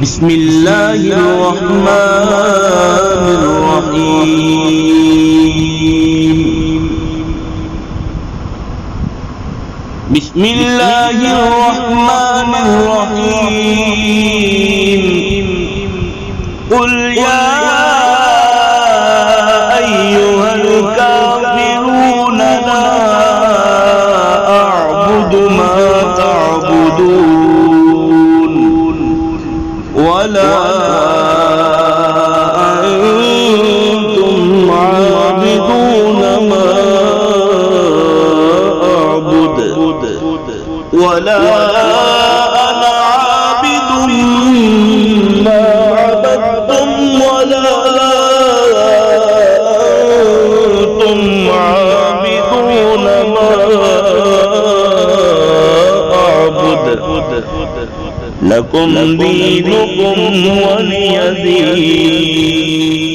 بسم الله الرحمن الرحيم. بسم الله الرحمن الرحيم. قل يا أيها الكافرون لا أعبد ما تعبدون ولا أنتم عابدون ما أعبد ولا أنا عابد ما عبدتم ولا أنتم عابدون ما أعبد لكم دينكم ولي دين.